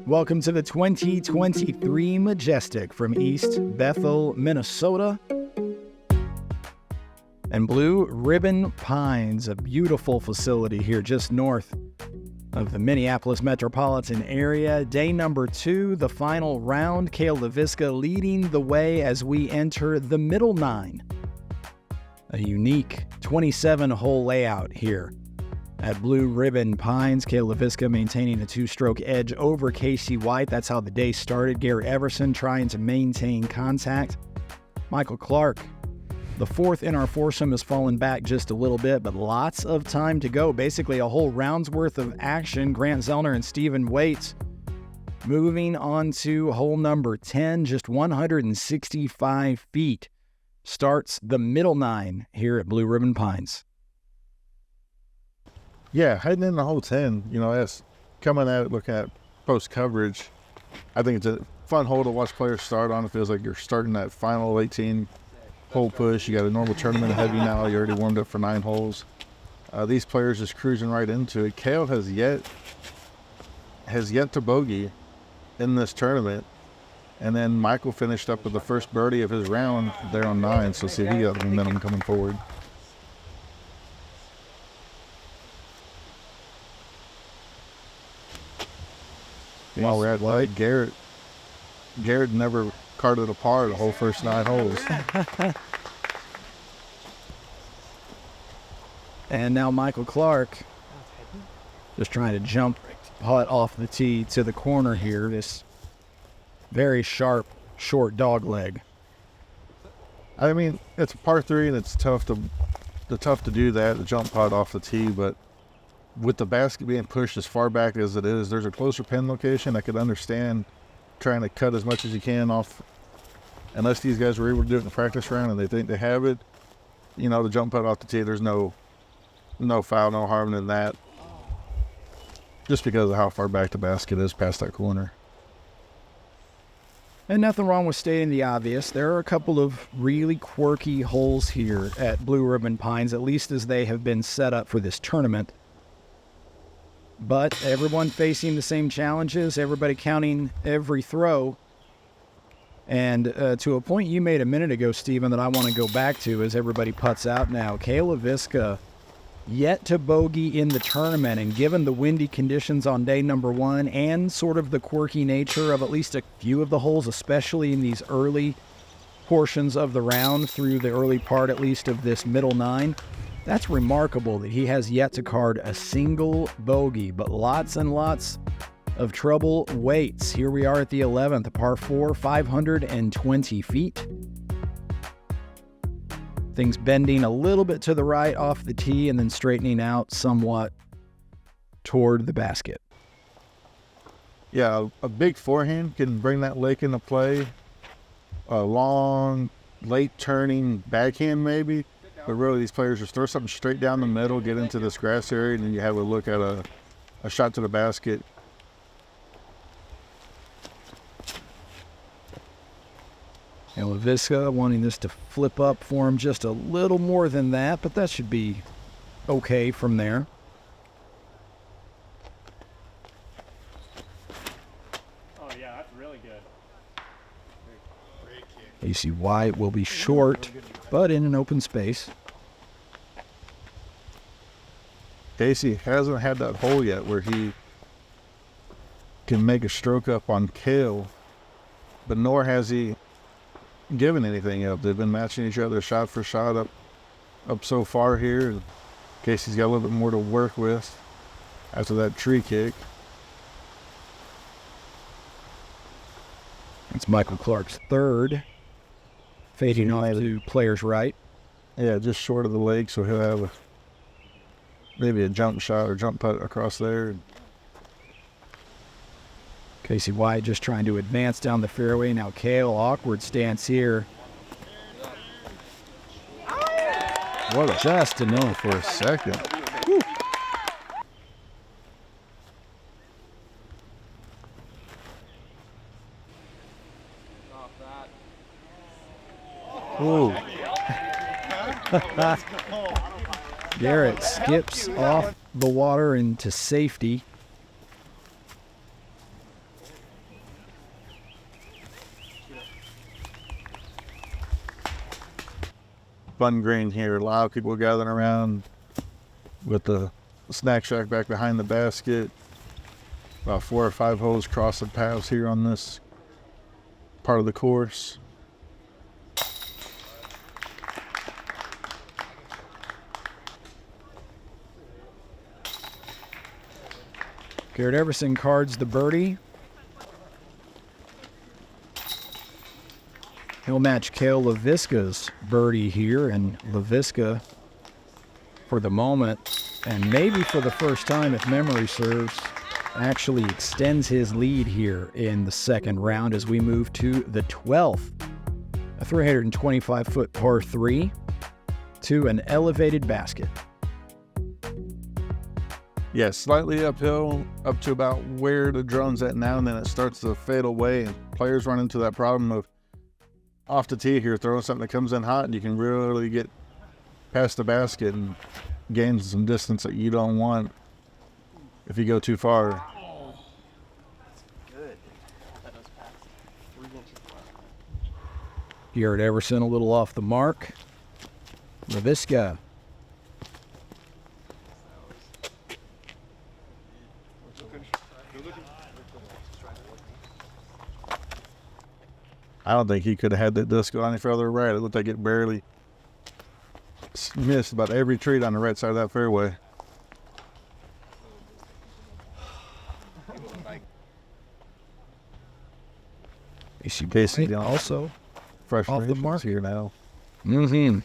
Welcome to the 2023 Majestic from East Bethel, Minnesota. And Blue Ribbon Pines, a beautiful facility here just north of the Minneapolis metropolitan area. Day number 2, the final round. Cale Leiviska leading the way as we enter the middle 9. A unique 27-hole layout here at Blue Ribbon Pines. Cale Leiviska maintaining a 2-stroke edge over Casey White. That's how the day started. Garett Everson trying to maintain contact. Michael Clark, the 4th in our foursome, has fallen back just a little bit, but lots of time to go. Basically a whole round's worth of action. Grant Zellner and Stephen Waite moving on to hole number 10, just 165 feet. Starts the middle 9 here at Blue Ribbon Pines. Yeah, heading into hole 10, that's coming at it, looking at post coverage. I think it's a fun hole to watch players start on. It feels like you're starting that final 18-hole push. You got a normal tournament ahead of you now. You already warmed up for 9 holes. These players just cruising right into it. Cale has yet to bogey in this tournament. And then Michael finished up with the first birdie of his round there on 9. So see if he got the momentum coming forward. While we're at White, Garett never carted apart the whole first 9 holes. And now Michael Clark just trying to jump putt off the tee to the corner here. This very sharp, short dog leg. I mean, it's a par 3 and it's tough to do that, the jump putt off the tee, but with the basket being pushed as far back as it is, there's a closer pin location. I could understand trying to cut as much as you can off, unless these guys were able to do it in the practice round and they think they have it. The jump putt off the tee, there's no foul, no harm in that, just because of how far back the basket is past that corner. And nothing wrong with stating the obvious. There are a couple of really quirky holes here at Blue Ribbon Pines, at least as they have been set up for this tournament. But everyone facing the same challenges, everybody counting every throw. And to a point you made a minute ago, Stephen, that I want to go back to as everybody putts out now. Cale Leiviska yet to bogey in the tournament, and given the windy conditions on day number 1 and sort of the quirky nature of at least a few of the holes, especially in these early portions of the round through the early part at least of this middle 9, that's remarkable that he has yet to card a single bogey, but lots and lots of trouble waits. Here we are at the 11th, a par 4, 520 feet. Things bending a little bit to the right off the tee and then straightening out somewhat toward the basket. Yeah, a big forehand can bring that lake into play. A long, late turning backhand maybe. But really, these players just throw something straight down the middle, get into this grass area, and then you have a look at a shot to the basket. And Leiviska wanting this to flip up for him just a little more than that, but that should be okay from there. Oh yeah, that's really good. Casey White will be short, but in an open space. Casey hasn't had that hole yet where he can make a stroke up on Cale, but nor has he given anything up. They've been matching each other shot for shot up so far here. And Casey's got a little bit more to work with after that tree kick. It's Michael Clark's 3rd, fading off to player's right. Yeah, just short of the lake, so he'll have maybe a jump shot or jump putt across there. Casey White just trying to advance down the fairway. Now Cale, awkward stance here. What a Just enough for a second. Whew. Ooh. Garett skips off the water into safety. fun green here. A lot of people gathering around with the snack shack back behind the basket. About 4 or 5 holes crossing paths here on this part of the course. Garett Everson cards the birdie. He'll match Cale Leiviska's birdie here, and Leiviska, for the moment, and maybe for the first time if memory serves, actually extends his lead here in the second round as we move to the 12th. A 325-foot par 3 to an elevated basket. Yeah, slightly uphill up to about where the drone's at now, and then it starts to fade away, and players run into that problem of off the tee here, throwing something that comes in hot, and you can really get past the basket and gain some distance that you don't want if you go too far. Garett Everson a little off the mark. Leiviska. I don't think he could have had that disc go any further right. It looked like it barely missed about every tree on the right side of that fairway. Casey also Fresh off the mark here now. Mm-hmm.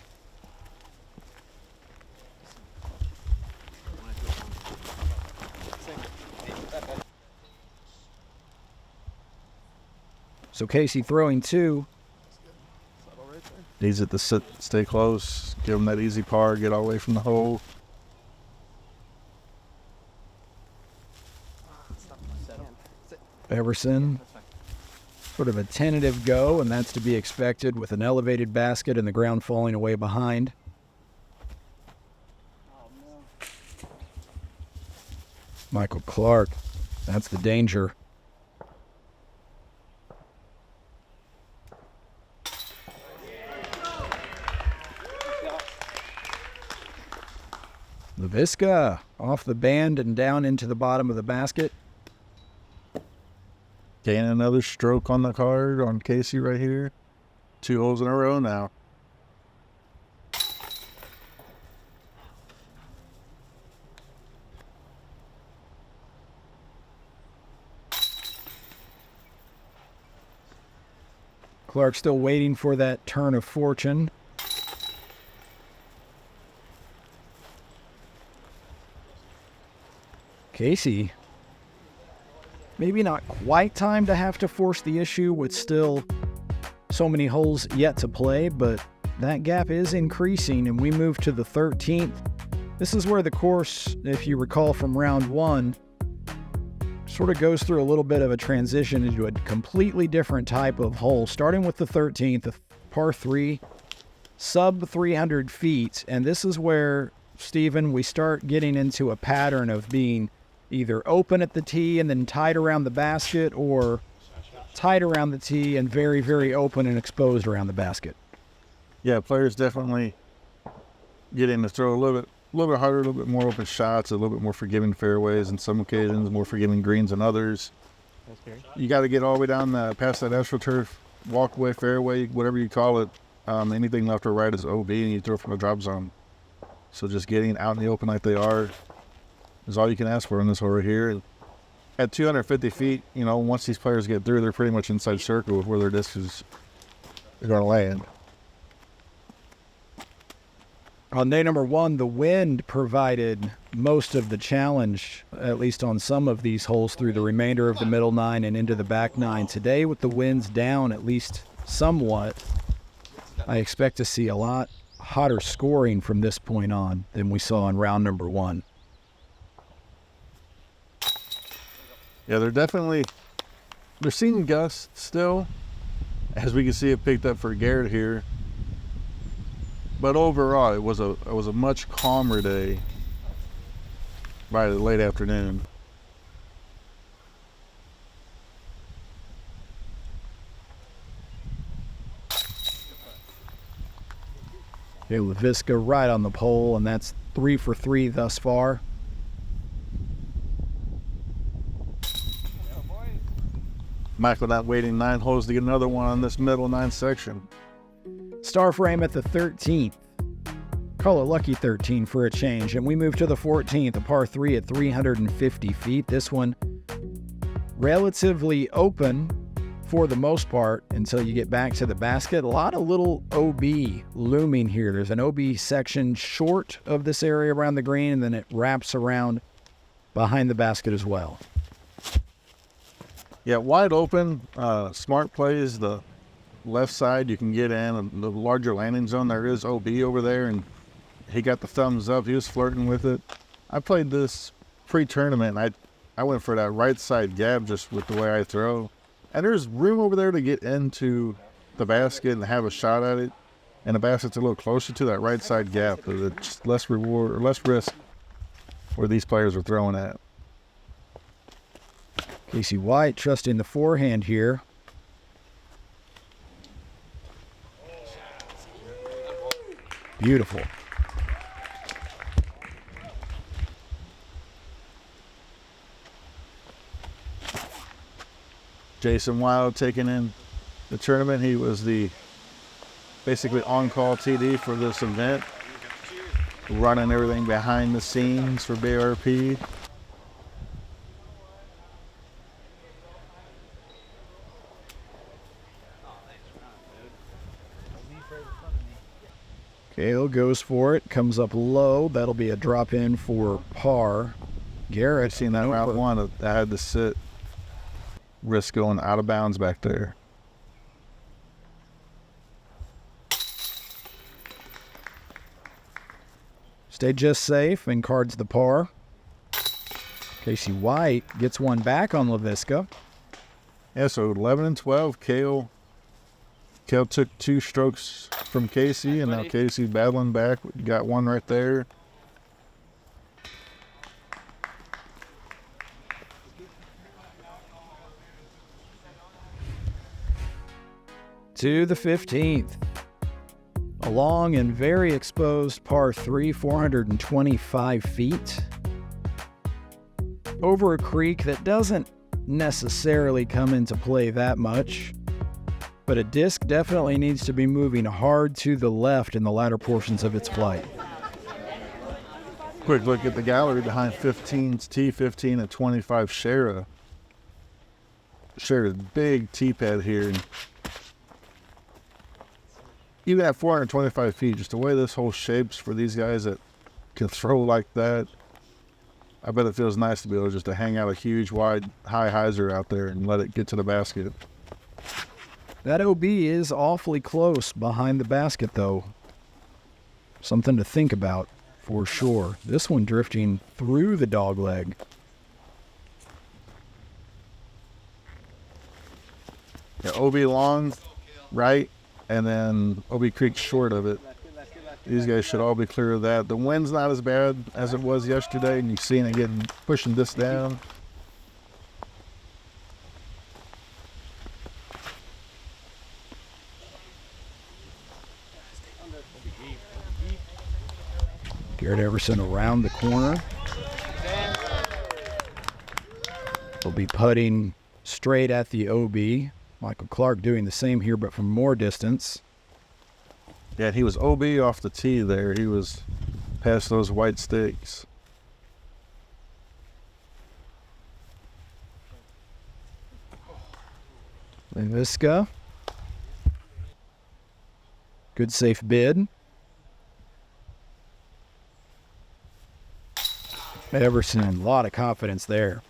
So Casey throwing 2. Needs it to sit, stay close, give him that easy par, get away from the hole. Everson, sort of a tentative go, and that's to be expected with an elevated basket and the ground falling away behind. Michael Clark, that's the danger. Leiviska off the band and down into the bottom of the basket. Gaining another stroke on the card on Casey right here. 2 holes in a row now. Clark still waiting for that turn of fortune. Casey, maybe not quite time to have to force the issue with still so many holes yet to play, but that gap is increasing, and we move to the 13th. This is where the course, if you recall from round 1, sort of goes through a little bit of a transition into a completely different type of hole, starting with the 13th, a par 3, sub 300 feet, and this is where, Stephen, we start getting into a pattern of being either open at the tee and then tight around the basket, or tight around the tee and very, very open and exposed around the basket. Yeah, players definitely getting to throw a little bit harder, a little bit more open shots, a little bit more forgiving fairways in some occasions, more forgiving greens in others. You got to get all the way down past that AstroTurf walkway, fairway, whatever you call it. Anything left or right is OB, and you throw from a drop zone. So just getting out in the open like they are is all you can ask for in this hole right here. At 250 feet, you know, once these players get through, they're pretty much inside circle of where their disc is going to land. On day number 1, the wind provided most of the challenge, at least on some of these holes, through the remainder of the middle 9 and into the back 9. Today, with the winds down at least somewhat, I expect to see a lot hotter scoring from this point on than we saw in round number 1. Yeah, they're seeing gusts still, as we can see it picked up for Garett here. But overall, it was a much calmer day by the late afternoon. Cale Leiviska right on the pole, and that's 3 for 3 thus far. Michael not waiting 9 holes to get another one on this middle 9 section. Star frame at the 13th. Call it lucky 13 for a change. And we move to the 14th, a par 3 at 350 feet. This one relatively open for the most part until you get back to the basket. A lot of little OB looming here. There's an OB section short of this area around the green, and then it wraps around behind the basket as well. Yeah, wide open. Smart plays the left side. You can get in. And the larger landing zone, there is OB over there, and he got the thumbs up. He was flirting with it. I played this pre-tournament, and I went for that right side gap just with the way I throw. And there's room over there to get into the basket and have a shot at it. And the basket's a little closer to that right side gap. It's less reward or less risk where these players are throwing at. Casey White trusting the forehand here. Beautiful. Jason Wild taking in the tournament. He was the basically on-call TD for this event, running everything behind the scenes for BRP. Cale goes for it, comes up low. That'll be a drop in for par. Garett Seen that round one. I had to sit. Risk going out of bounds back there. Stayed just safe and cards the par. Casey White gets one back on Leiviska. Yeah, so 11 and 12. Cale took 2 strokes from Casey, and now Casey's battling back. Got one right there. To the 15th. A long and very exposed par 3, 425 feet. Over a creek that doesn't necessarily come into play that much, but a disc definitely needs to be moving hard to the left in the latter portions of its flight. Quick look at the gallery behind 15's tee, 15 at 25 Shara. Shara's big tee pad here. Even at 425 feet, just the way this hole shapes for these guys that can throw like that, I bet it feels nice to be able just to hang out a huge, wide, high hyzer out there and let it get to the basket. That OB is awfully close behind the basket, though. Something to think about for sure. This one drifting through the dog leg. Yeah, OB long, right, and then OB Creek short of it. These guys should all be clear of that. The wind's not as bad as it was yesterday, and you've seen it getting pushing this down. Garett Everson around the corner. He'll be putting straight at the OB. Michael Clark doing the same here, but from more distance. Yeah, he was OB off the tee there. He was past those white sticks. Leiviska. Good safe bid. Everson, a lot of confidence there.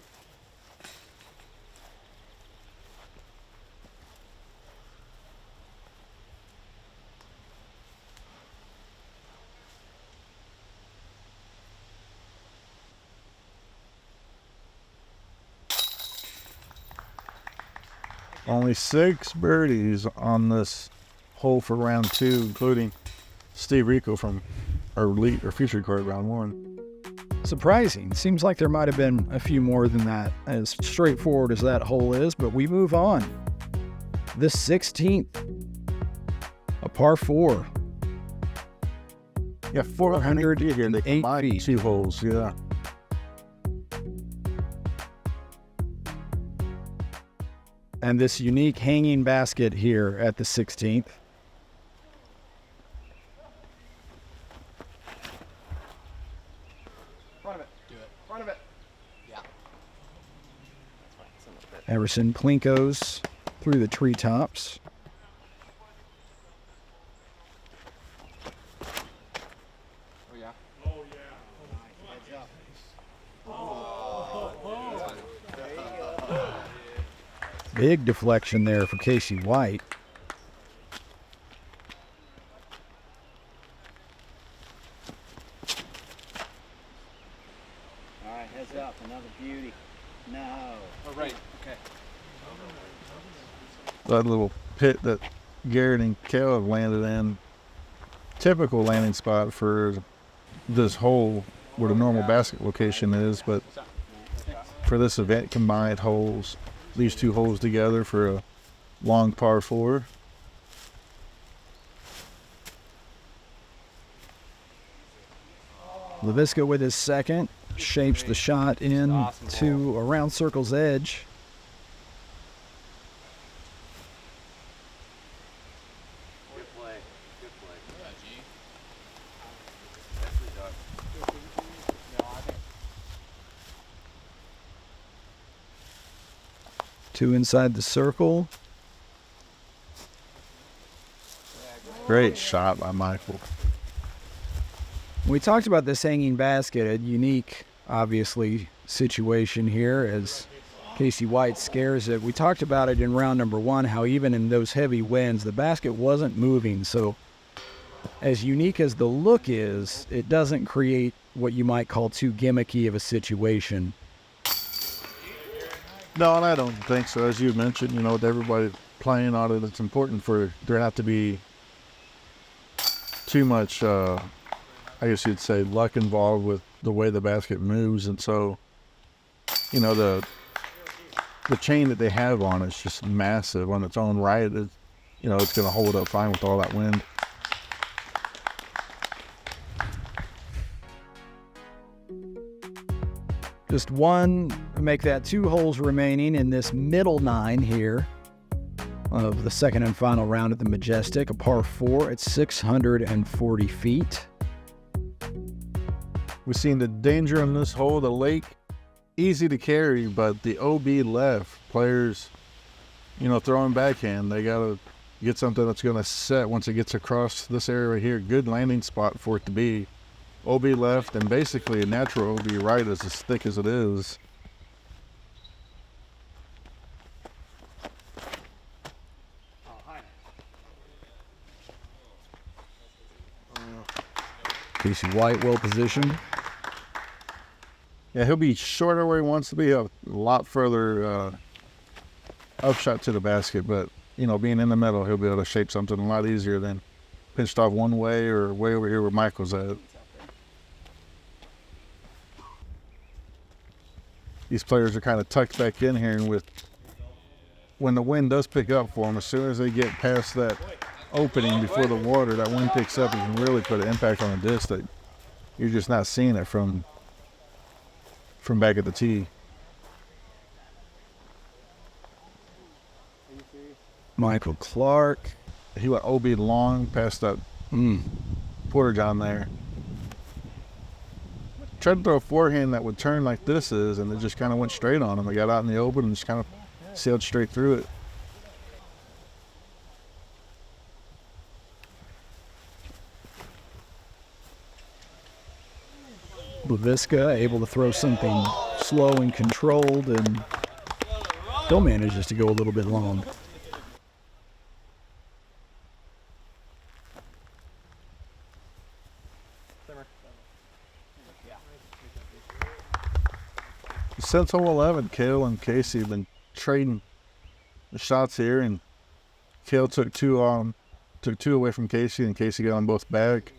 Only 6 birdies on this hole for round 2, including Steve Rico from our featured card round 1. Surprising. Seems like there might have been a few more than that, as straightforward as that hole is, but we move on. The 16th, a par 4. Yeah, 400 feet here. They 8 combined feet. 2 holes, yeah. And this unique hanging basket here at the 16th. Front of it. Do it. Front of it. Yeah. Everson plinkos through the treetops. Oh, yeah. Big deflection there for Casey White. All right, heads up, another beauty. No. Oh, right. Okay. That little pit that Garett and Cale have landed in, typical landing spot for this hole where the normal basket location is, but for this event combined holes, these 2 holes together for a long par 4. Leiviska with his second, shapes the shot in to around circle's edge. Good play. Good play. Two inside the circle. Great shot by Michael. We talked about this hanging basket, a unique, obviously, situation here as Casey White scares it. We talked about it in round number 1, how even in those heavy winds, the basket wasn't moving. So as unique as the look is, it doesn't create what you might call too gimmicky of a situation. No, and I don't think so. As you mentioned, you know, with everybody playing on it, it's important for there not to be too much, I guess you'd say, luck involved with the way the basket moves. And so, you know, the chain that they have on it's just massive on its own right. It, you know, it's going to hold up fine with all that wind. Just one, make that 2 holes remaining in this middle 9 here of the second and final round at the Majestic, a par 4 at 640 feet. We've seen the danger on this hole, the lake, easy to carry, but the OB left, players, you know, throwing backhand, they got to get something that's going to set once it gets across this area right here. Good landing spot for it to be. OB left, and basically a natural OB right is as thick as it is. Casey White well positioned. Yeah, he'll be shorter where he wants to be, a lot further upshot to the basket, but, you know, being in the middle, he'll be able to shape something a lot easier than pitched off one way or way over here where Michael's at. These players are kind of tucked back in here, and when the wind does pick up for them, as soon as they get past that opening before the water, that wind picks up and can really put an impact on the disc that you're just not seeing it from back at the tee. Michael Clark. He went OB long past that Porter John there. Tried to throw a forehand that would turn like this is, and it just kind of went straight on him. They got out in the open and just kind of sailed straight through it. Leiviska able to throw something slow and controlled, and still manages to go a little bit long. Since hole 11, Cale and Casey have been trading the shots here, and Cale took two away from Casey, and Casey got them both back.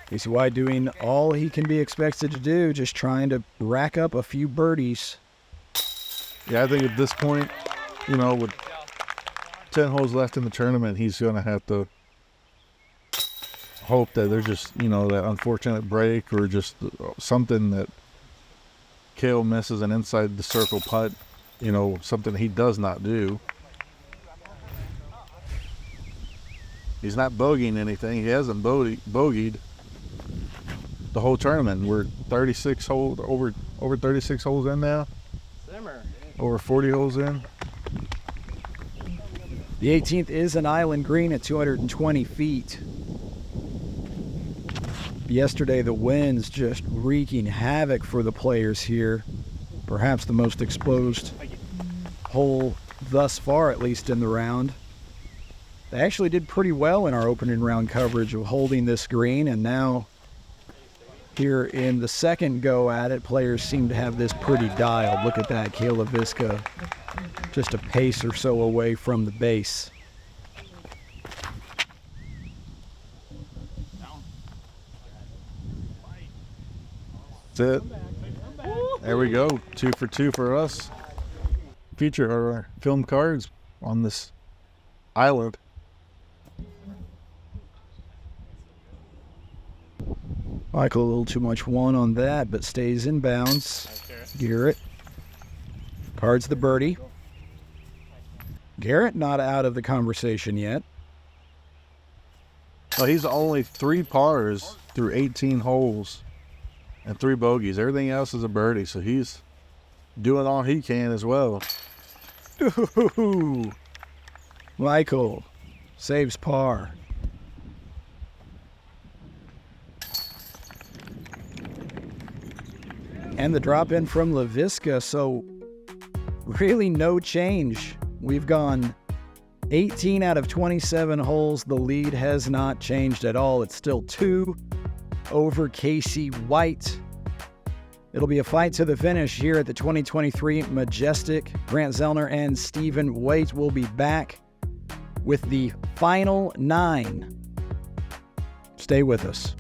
Casey White doing all he can be expected to do, just trying to rack up a few birdies. Yeah, I think at this point, you know, with 10 holes left in the tournament, he's going to have to hope that there's just, you know, that unfortunate break or just something that Cale misses an inside the circle putt, you know, something he does not do. He's not bogeying anything. He hasn't bogeyed the whole tournament. We're 36 holes, over 36 holes in now. Simmer. Over 40 holes in. The 18th is an island green at 220 feet. Yesterday, the winds just wreaking havoc for the players here. Perhaps the most exposed hole thus far, at least in the round. They actually did pretty well in our opening round coverage of holding this green, and now here in the second go at it, players seem to have this pretty dialed. Look at that, Cale Leiviska just a pace or so away from the base. That's it. There we go. 2 for 2 for us. Feature our film cards on this island. Michael, a little too much one on that, but stays in bounds. Garett. Cards the birdie. Garett not out of the conversation yet. Oh, he's only 3 pars through 18 holes and 3 bogeys. Everything else is a birdie, so he's doing all he can as well. Ooh. Michael saves par. And the drop in from Leiviska, so really no change. We've gone 18 out of 27 holes. The lead has not changed at all. It's still 2 over Casey White. It'll be a fight to the finish here at the 2023 Majestic. Grant Zellner and Stephen Waite will be back with the final 9. Stay with us.